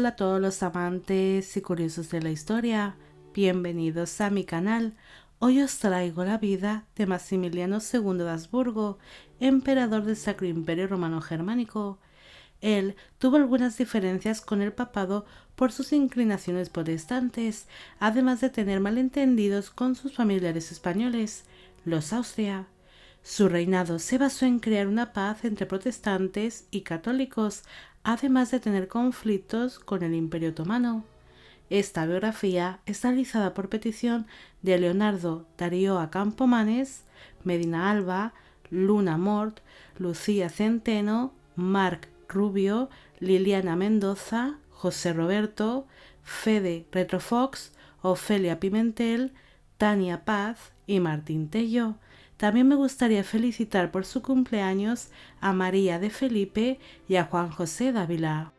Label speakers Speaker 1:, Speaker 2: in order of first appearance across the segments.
Speaker 1: Hola a todos los amantes y curiosos de la historia, bienvenidos a mi canal. Hoy os traigo la vida de Maximiliano II de Habsburgo, emperador del Sacro Imperio Romano Germánico. Él tuvo algunas diferencias con el papado por sus inclinaciones protestantes, además de tener malentendidos con sus familiares españoles, los Austria. Su reinado se basó en crear una paz entre protestantes y católicos, además de tener conflictos con el Imperio Otomano. Esta biografía está realizada por petición de Leonardo Darío Campomanes, Medina Alba, Luna Mort, Lucía Centeno, Marc Rubio, Liliana Mendoza, José Roberto, Fede Retrofox, Ofelia Pimentel, Tania Paz y Martín Tello. También me gustaría felicitar por su cumpleaños a María de Felipe y a Juan José Dávila.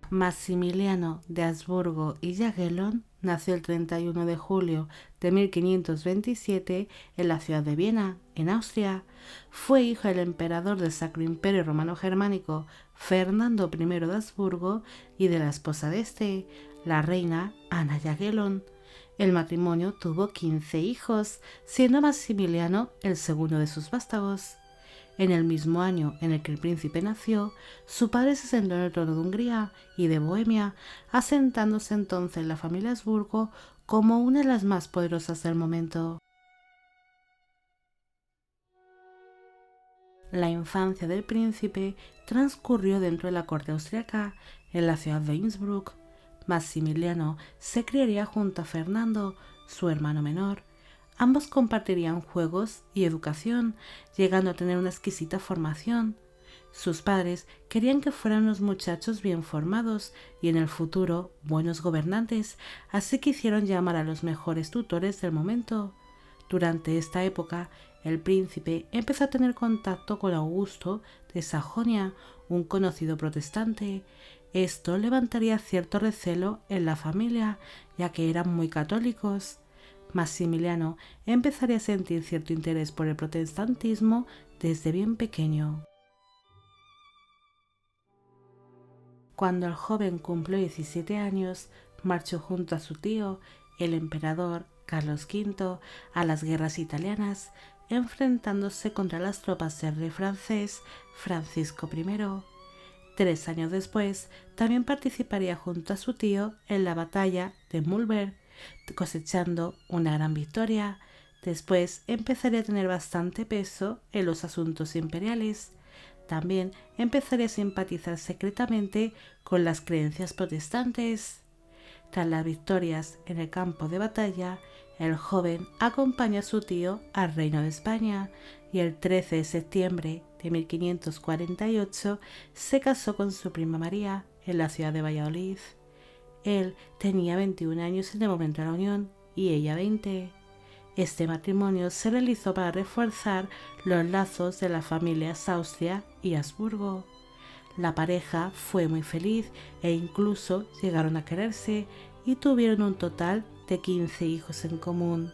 Speaker 1: Maximiliano de Habsburgo y Jagellon nació el 31 de julio de 1527 en la ciudad de Viena, en Austria. Fue hijo del emperador del Sacro Imperio Romano Germánico Fernando I de Habsburgo y de la esposa de este, la reina Ana Jagellon. El matrimonio tuvo 15 hijos, siendo Maximiliano el segundo de sus vástagos. En el mismo año en el que el príncipe nació, su padre se sentó en el trono de Hungría y de Bohemia, asentándose entonces la familia Habsburgo como una de las más poderosas del momento. La infancia del príncipe transcurrió dentro de la corte austriaca, en la ciudad de Innsbruck. Maximiliano se criaría junto a Fernando, su hermano menor. Ambos compartirían juegos y educación, llegando a tener una exquisita formación. Sus padres querían que fueran unos muchachos bien formados y en el futuro buenos gobernantes, así que hicieron llamar a los mejores tutores del momento. Durante esta época, el príncipe empezó a tener contacto con Augusto de Sajonia, un conocido protestante. Esto levantaría cierto recelo en la familia, ya que eran muy católicos. Maximiliano empezaría a sentir cierto interés por el protestantismo desde bien pequeño. Cuando el joven cumplió 17 años, marchó junto a su tío, el emperador Carlos V, a las guerras italianas, enfrentándose contra las tropas del rey francés Francisco I. 3 años después, también participaría junto a su tío en la batalla de Mühlberg, cosechando una gran victoria. Después empezaría a tener bastante peso en los asuntos imperiales. También empezaría a simpatizar secretamente con las creencias protestantes. Tras las victorias en el campo de batalla, el joven acompañó a su tío al reino de España y el 13 de septiembre de 1548 se casó con su prima María en la ciudad de Valladolid. Él tenía 21 años en el momento de la unión y ella 20. Este matrimonio se realizó para reforzar los lazos de las familias Austria y Habsburgo. La pareja fue muy feliz e incluso llegaron a quererse y tuvieron un total de 15 hijos en común.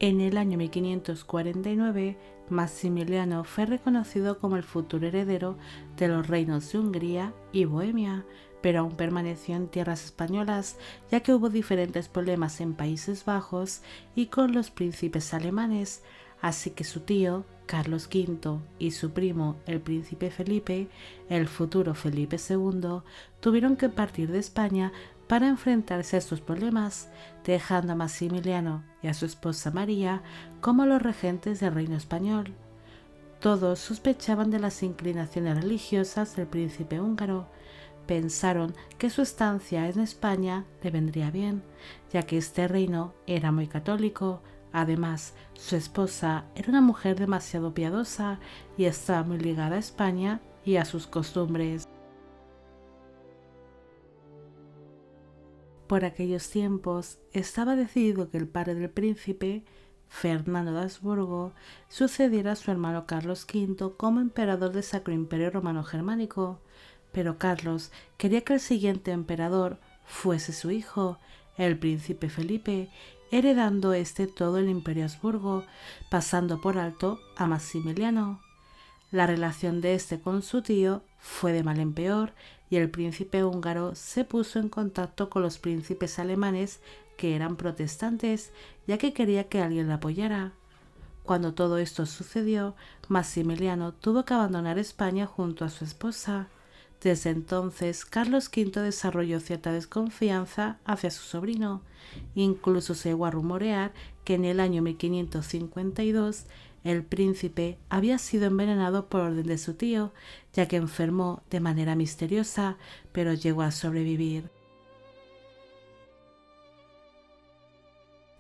Speaker 1: En el año 1549, Maximiliano fue reconocido como el futuro heredero de los reinos de Hungría y Bohemia, pero aún permaneció en tierras españolas, ya que hubo diferentes problemas en Países Bajos y con los príncipes alemanes, así que su tío, Carlos V, y su primo, el príncipe Felipe, el futuro Felipe II, tuvieron que partir de España para enfrentarse a estos problemas, dejando a Maximiliano y a su esposa María como los regentes del reino español. Todos sospechaban de las inclinaciones religiosas del príncipe húngaro. Pensaron que su estancia en España le vendría bien, ya que este reino era muy católico. Además, su esposa era una mujer demasiado piadosa y estaba muy ligada a España y a sus costumbres. Por aquellos tiempos estaba decidido que el padre del príncipe, Fernando de Habsburgo, sucediera a su hermano Carlos V como emperador del Sacro Imperio Romano Germánico, pero Carlos quería que el siguiente emperador fuese su hijo, el príncipe Felipe, heredando todo el Imperio Habsburgo, pasando por alto a Maximiliano. La relación de este con su tío fue de mal en peor y el príncipe húngaro se puso en contacto con los príncipes alemanes que eran protestantes, ya que quería que alguien le apoyara. Cuando todo esto sucedió, Maximiliano tuvo que abandonar España junto a su esposa. Desde entonces, Carlos V desarrolló cierta desconfianza hacia su sobrino. Incluso se llegó a rumorear que en el año 1552 el príncipe había sido envenenado por orden de su tío, ya que enfermó de manera misteriosa, pero llegó a sobrevivir.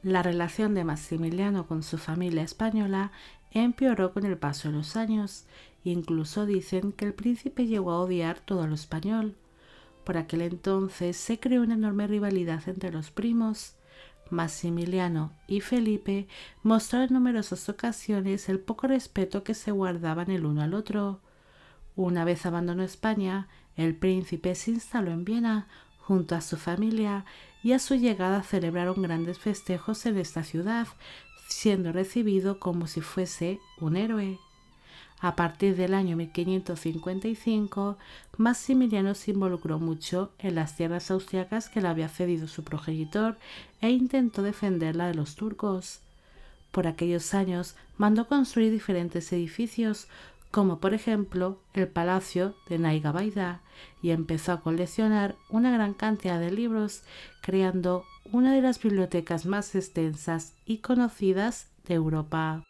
Speaker 1: La relación de Maximiliano con su familia española empeoró con el paso de los años. Incluso dicen que el príncipe llegó a odiar todo lo español. Por aquel entonces se creó una enorme rivalidad entre los primos. Maximiliano y Felipe mostraron en numerosas ocasiones el poco respeto que se guardaban el uno al otro. Una vez abandonó España, el príncipe se instaló en Viena junto a su familia y a su llegada celebraron grandes festejos en esta ciudad, siendo recibido como si fuese un héroe. A partir del año 1555, Maximiliano se involucró mucho en las tierras austriacas que le había cedido su progenitor e intentó defenderla de los turcos. Por aquellos años mandó construir diferentes edificios, como por ejemplo el Palacio de Naigabaida, y empezó a coleccionar una gran cantidad de libros, creando una de las bibliotecas más extensas y conocidas de Europa.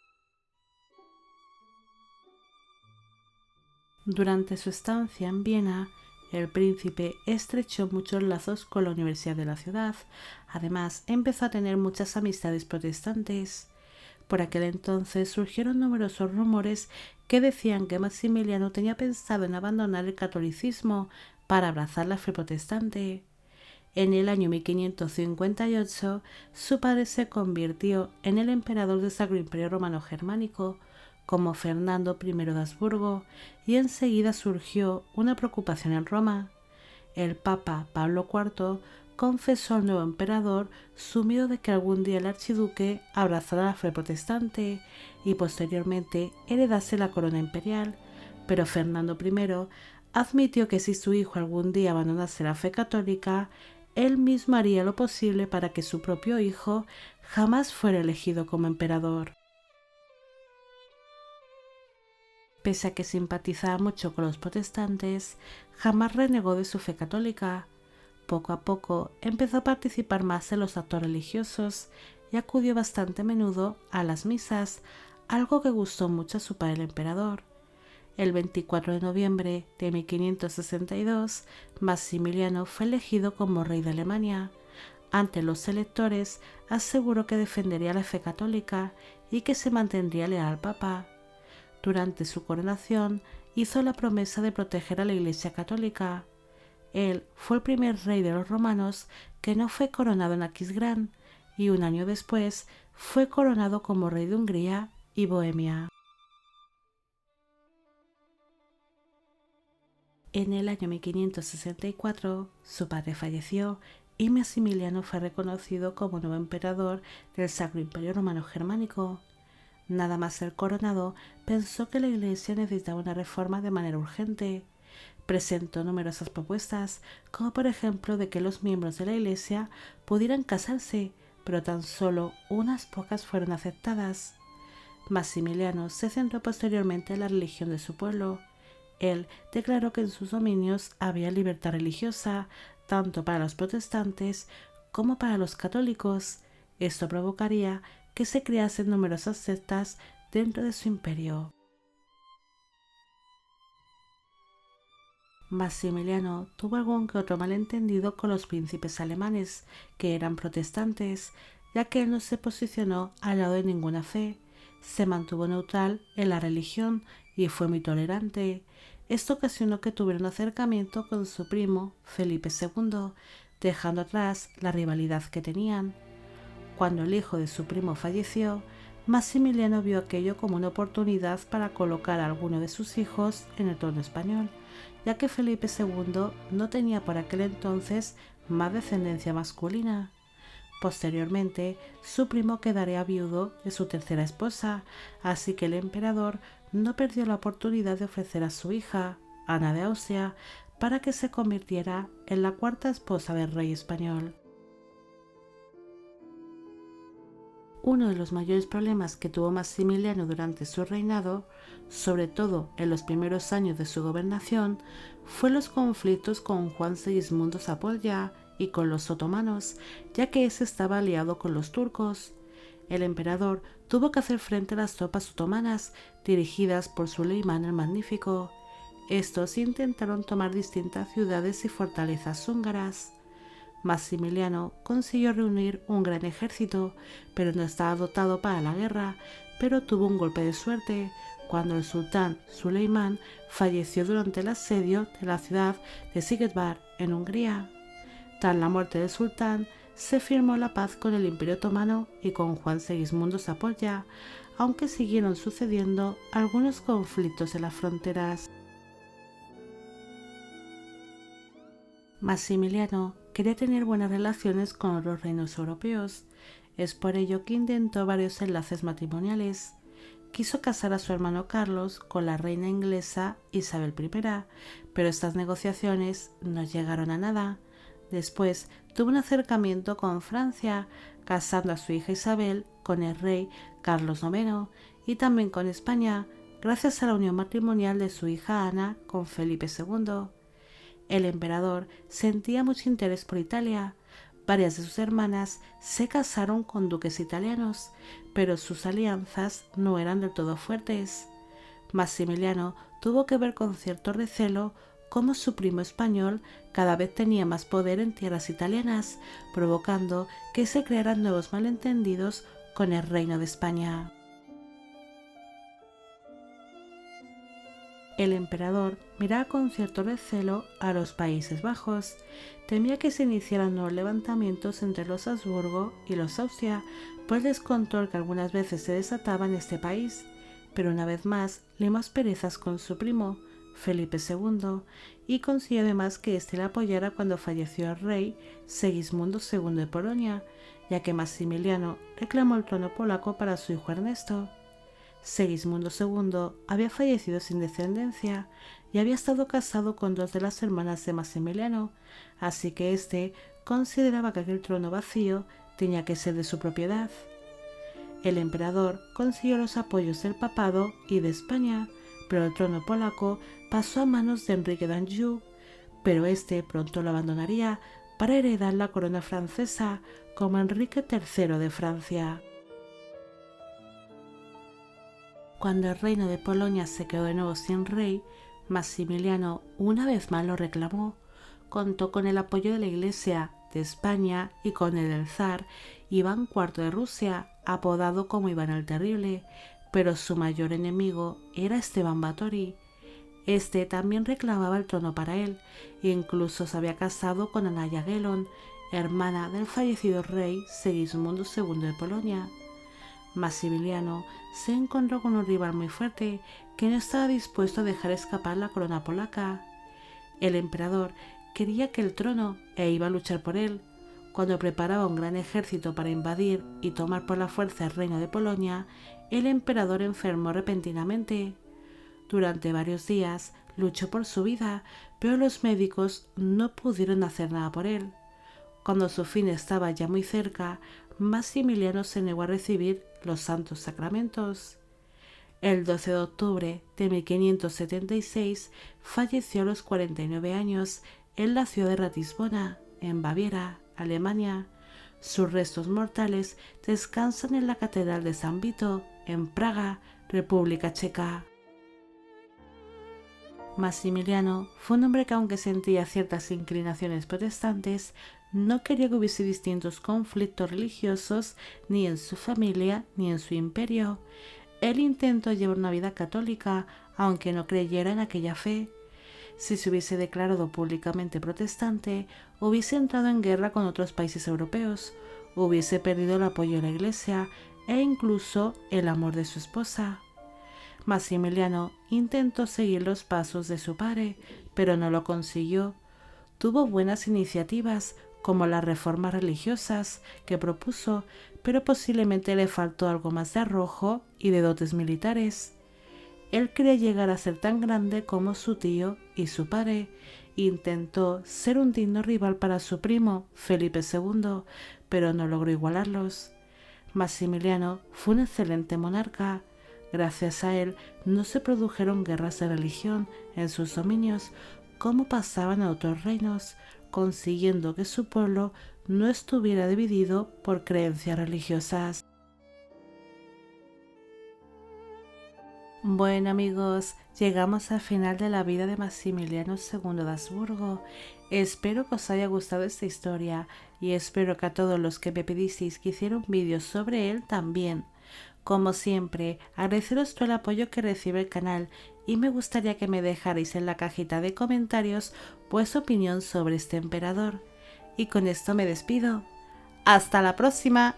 Speaker 1: Durante su estancia en Viena, el príncipe estrechó muchos lazos con la Universidad de la ciudad. Además, empezó a tener muchas amistades protestantes. Por aquel entonces surgieron numerosos rumores que decían que Maximiliano tenía pensado en abandonar el catolicismo para abrazar la fe protestante. En el año 1558, su padre se convirtió en el emperador del Sacro Imperio Romano Germánico, como Fernando I de Habsburgo, y enseguida surgió una preocupación en Roma. El Papa Pablo IV confesó al nuevo emperador su miedo de que algún día el archiduque abrazara la fe protestante y posteriormente heredase la corona imperial, pero Fernando I admitió que si su hijo algún día abandonase la fe católica, él mismo haría lo posible para que su propio hijo jamás fuera elegido como emperador. Pese a que simpatizaba mucho con los protestantes, jamás renegó de su fe católica. Poco a poco empezó a participar más en los actos religiosos y acudió bastante a menudo a las misas, algo que gustó mucho a su padre el emperador. El 24 de noviembre de 1562, Maximiliano fue elegido como rey de Alemania. Ante los electores aseguró que defendería la fe católica y que se mantendría leal al Papa. Durante su coronación hizo la promesa de proteger a la Iglesia católica. Él fue el primer rey de los romanos que no fue coronado en Aquisgrán y un año después fue coronado como rey de Hungría y Bohemia. En el año 1564 su padre falleció y Maximiliano fue reconocido como nuevo emperador del Sacro Imperio Romano Germánico. Nada más ser coronado, pensó que la Iglesia necesitaba una reforma de manera urgente. Presentó numerosas propuestas, como por ejemplo de que los miembros de la Iglesia pudieran casarse, pero tan solo unas pocas fueron aceptadas. Maximiliano se centró posteriormente en la religión de su pueblo. Él declaró que en sus dominios había libertad religiosa, tanto para los protestantes como para los católicos. Esto provocaría que se creasen numerosas sectas dentro de su imperio. Maximiliano tuvo algún que otro malentendido con los príncipes alemanes, que eran protestantes, ya que él no se posicionó al lado de ninguna fe, se mantuvo neutral en la religión y fue muy tolerante. Esto ocasionó que tuviera un acercamiento con su primo Felipe II, dejando atrás la rivalidad que tenían. Cuando el hijo de su primo falleció, Maximiliano vio aquello como una oportunidad para colocar a alguno de sus hijos en el trono español, ya que Felipe II no tenía por aquel entonces más descendencia masculina. Posteriormente, su primo quedaría viudo de su tercera esposa, así que el emperador no perdió la oportunidad de ofrecer a su hija, Ana de Austria, para que se convirtiera en la cuarta esposa del rey español. Uno de los mayores problemas que tuvo Maximiliano durante su reinado, sobre todo en los primeros años de su gobernación, fue los conflictos con Juan Segismundo Zapolya y con los otomanos, ya que ese estaba aliado con los turcos. El emperador tuvo que hacer frente a las tropas otomanas dirigidas por Suleimán el Magnífico. Estos intentaron tomar distintas ciudades y fortalezas húngaras. Maximiliano consiguió reunir un gran ejército, pero no estaba dotado para la guerra, pero tuvo un golpe de suerte cuando el sultán Suleimán falleció durante el asedio de la ciudad de Sigetvar, en Hungría. Tras la muerte del sultán, se firmó la paz con el Imperio Otomano y con Juan Segismundo Zapolya, aunque siguieron sucediendo algunos conflictos en las fronteras. Maximiliano quería tener buenas relaciones con otros reinos europeos. Es por ello que intentó varios enlaces matrimoniales. Quiso casar a su hermano Carlos con la reina inglesa Isabel I, pero estas negociaciones no llegaron a nada. Después tuvo un acercamiento con Francia, casando a su hija Isabel con el rey Carlos IX, y también con España, gracias a la unión matrimonial de su hija Ana con Felipe II. El emperador sentía mucho interés por Italia. Varias de sus hermanas se casaron con duques italianos, pero sus alianzas no eran del todo fuertes. Maximiliano tuvo que ver con cierto recelo cómo su primo español cada vez tenía más poder en tierras italianas, provocando que se crearan nuevos malentendidos con el reino de España. El emperador miraba con cierto recelo a los Países Bajos. Temía que se iniciaran nuevos levantamientos entre los Habsburgo y los Austria por el descontrol que algunas veces se desataba en este país, pero una vez más limó asperezas con su primo, Felipe II, y consiguió además que éste le apoyara cuando falleció el rey Segismundo II de Polonia, ya que Maximiliano reclamó el trono polaco para su hijo Ernesto. Segismundo II había fallecido sin descendencia y había estado casado con dos de las hermanas de Maximiliano, así que éste consideraba que aquel trono vacío tenía que ser de su propiedad. El emperador consiguió los apoyos del papado y de España, pero el trono polaco pasó a manos de Enrique d'Anjou, pero éste pronto lo abandonaría para heredar la corona francesa como Enrique III de Francia. Cuando el reino de Polonia se quedó de nuevo sin rey, Maximiliano una vez más lo reclamó. Contó con el apoyo de la Iglesia, de España y con el del zar Iván IV de Rusia, apodado como Iván el Terrible, pero su mayor enemigo era Esteban Báthory. Este también reclamaba el trono para él, e incluso se había casado con Ana Jagellon, hermana del fallecido rey Segismundo II de Polonia. Maximiliano se encontró con un rival muy fuerte que no estaba dispuesto a dejar escapar la corona polaca. El emperador quería aquel trono e iba a luchar por él. Cuando preparaba un gran ejército para invadir y tomar por la fuerza el reino de Polonia, el emperador enfermó repentinamente. Durante varios días luchó por su vida, pero los médicos no pudieron hacer nada por él. Cuando su fin estaba ya muy cerca, Maximiliano se negó a recibir los santos sacramentos. El 12 de octubre de 1576 falleció a los 49 años en la ciudad de Ratisbona, en Baviera, Alemania. Sus restos mortales descansan en la Catedral de San Vito, en Praga, República Checa. Maximiliano fue un hombre que, aunque sentía ciertas inclinaciones protestantes, no quería que hubiese distintos conflictos religiosos ni en su familia ni en su imperio. Él intentó llevar una vida católica, aunque no creyera en aquella fe. Si se hubiese declarado públicamente protestante, hubiese entrado en guerra con otros países europeos, hubiese perdido el apoyo de la Iglesia e incluso el amor de su esposa. Maximiliano intentó seguir los pasos de su padre, pero no lo consiguió. Tuvo buenas iniciativas, como las reformas religiosas que propuso, pero posiblemente le faltó algo más de arrojo y de dotes militares. Él quería llegar a ser tan grande como su tío y su padre. Intentó ser un digno rival para su primo, Felipe II, pero no logró igualarlos. Maximiliano fue un excelente monarca. Gracias a él no se produjeron guerras de religión en sus dominios como pasaban en otros reinos, consiguiendo que su pueblo no estuviera dividido por creencias religiosas. Bueno amigos, llegamos al final de la vida de Maximiliano II de Habsburgo. Espero que os haya gustado esta historia y espero que a todos los que me pedisteis que hiciera un vídeo sobre él también. Como siempre, agradeceros todo el apoyo que recibe el canal y me gustaría que me dejarais en la cajita de comentarios vuestra opinión sobre este emperador. Y con esto me despido. ¡Hasta la próxima!